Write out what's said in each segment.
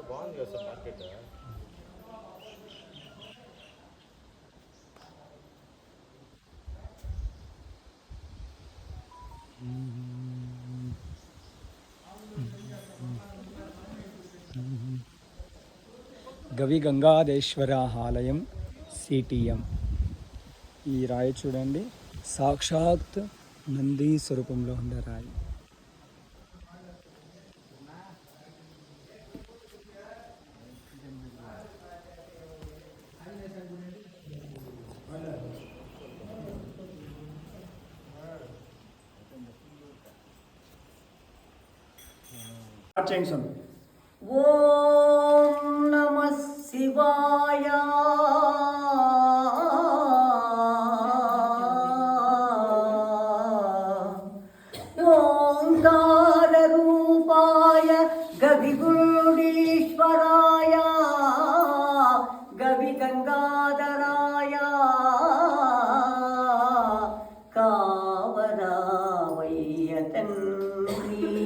బాగుంది కదా sir market. గవి గంగాధేశ్వర ఆలయం సిటిఎం. ఈ రాయి చూడండి, సాక్షాత్ నంది స్వరూపంలో ఉండే రాయి. ఓం నమః శివాయ. ఓంకార రూపాయ గవిగుండీశ్వరాయ గవి గంగాధరాయ కావరావయ్య తండ్రి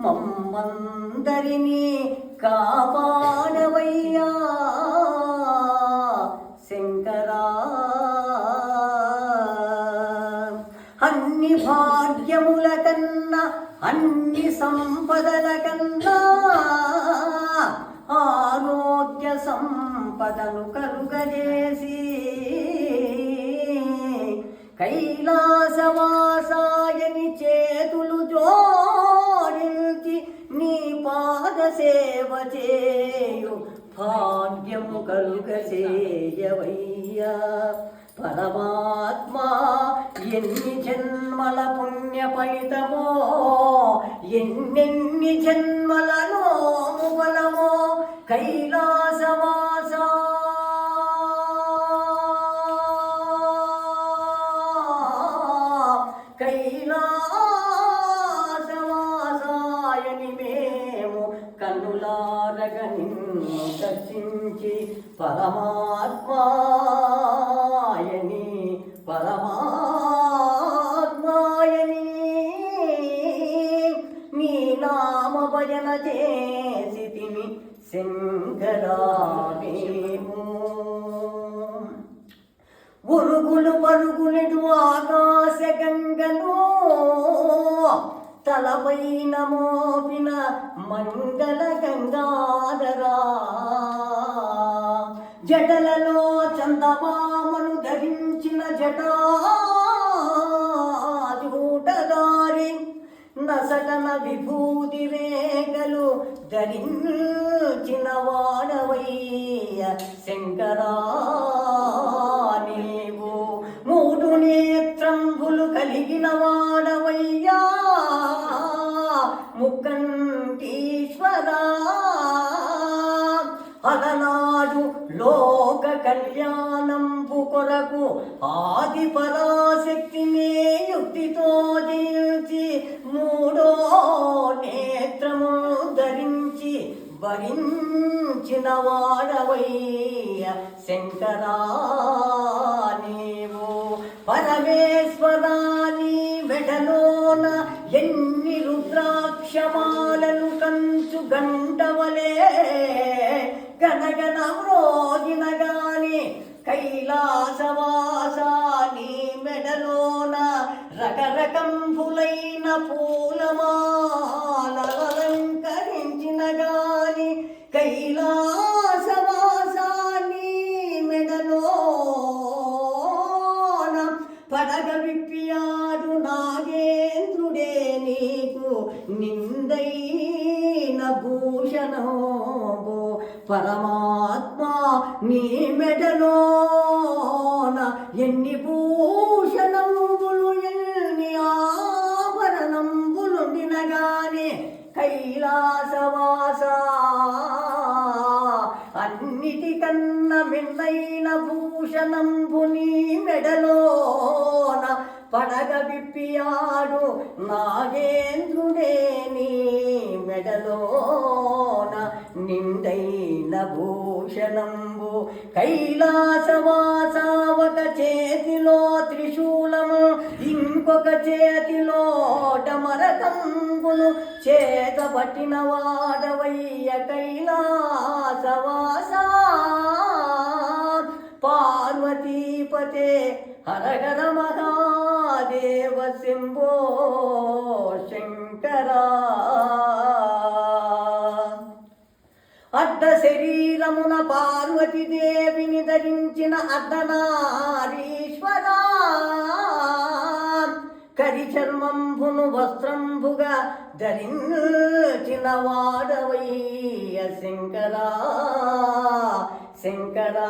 మమ్మందరినీ కాపాడవయ్యా శంకరా. అన్ని భాగ్యముల కన్నా అన్ని సంపదల కన్నా ఆరోగ్య సంపదను కలుగజేసి కైలాసవాసాయని చేతులు జోడించి నీ పాద సేవ చేయు భాగ్యము కలుగజేయవయ్యా పరమాత్మ. ఎన్ని జన్మల పుణ్య ఫలితమో, ఎన్నెన్ని జన్మల నోము బలమో కైలాసవాస కైలాసవాసాయని మేము కన్నులారగ నిన్ను దర్శించి పరమాత్మాయని పరమాత్మాయని నీ నామ భజన చేసి తిని శంకరా మేము. ఉరుగులు పరుగులెడు ఆకాశ గంగను తలపైన మోపిన మంగళ గంగాధరా. జటలలో చందమామను ధరించిన జటాజూటదారి నసటన విభూతి రేఖలు ధరించిన వాడవయ్య శంకరా. నీవు మూడు నేత్రంబులు కలిగిన వాడవయ్యా ముక్కంటీశ్వరా. అలనాడు లోక కళ్యాణంపు కొరకు ఆది పరాశక్తినే యుక్తితో జీల్చి మూడో నేత్రము ధరించి భరించిన వాడవయ్య శంకరా. నీవు పరమేశ్వరాని మెడలోన ఎన్ని రుద్రాక్షమాలను కంచు గంటవలే గనగన మ్రోగిన గాని కైలాసవాసాని మెడలోన రకరకంబులైన పూలమాలలంకరించిన గాని కైలాసవాసాని మెడలోన పడగ విప్పియాడు నాగేంద్రుడే నీకు నిందైన భూషణమో పరమాత్మ. నీ మెడలోన ఎన్ని భూషణంబులు ఎన్ని ఆభరణంబులుండినగానే కైలాసవాస అన్నిటికన్న మిన్నైన భూషణంబు నీ మెడలోన పడగ విప్పియాడు నాగేంద్రుడే నీ మెడలోన నిందైన భూషణంబు కైలాసవాస ఒక చేతిలో త్రిశూలము ఇంకొక చేతిలో డమరకంబులు చేతబట్టిన వాడవయ్య కైలాసవాస పార్వతీపతే హరహర మహాదేవ శంభో శంకరా. అర్ధ శరీరమున పార్వతీదేవిని ధరించిన అర్ధనారీశ్వరా కరి చర్మంబును వస్త్రంబుగా ధరించిన వాడవయ్య శంకరా శంకరా.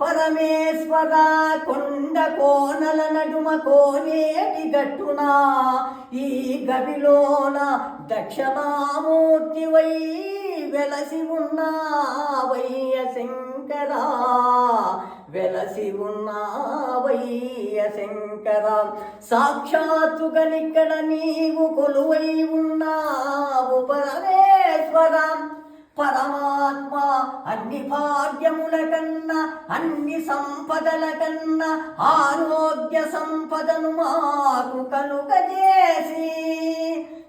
పరమేశ్వర కొండ కోనల నడుమ కోనేటి గట్టున ఈ గవిలోన దక్షిణామూర్తివై వెలసి ఉన్నావయ్య శంకరా వెలసి ఉన్నావయ్య శంకర. సాక్షాత్తుగనిక్కడ నీవు కొలువై ఉన్నావు పరమేశ్వర పరమాత్మ. అన్ని భాగ్యముల కన్నా అన్ని సంపదల కన్నా ఆరోగ్య సంపదను మాకు కలుగజేసి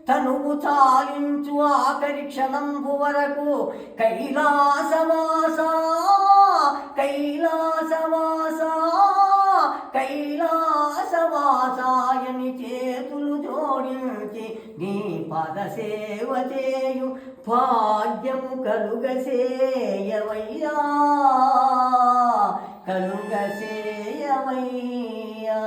తనువు చాలించు ఆఖరి క్షణంబు వరకు కైలాసవాస కైలాసవాస కైలాసవాసాయని చేతులు జోడించి నీ పదసేవ చేయు భాగ్యము కలుగసేయవయ్యా కలుగసేయవయ్యా.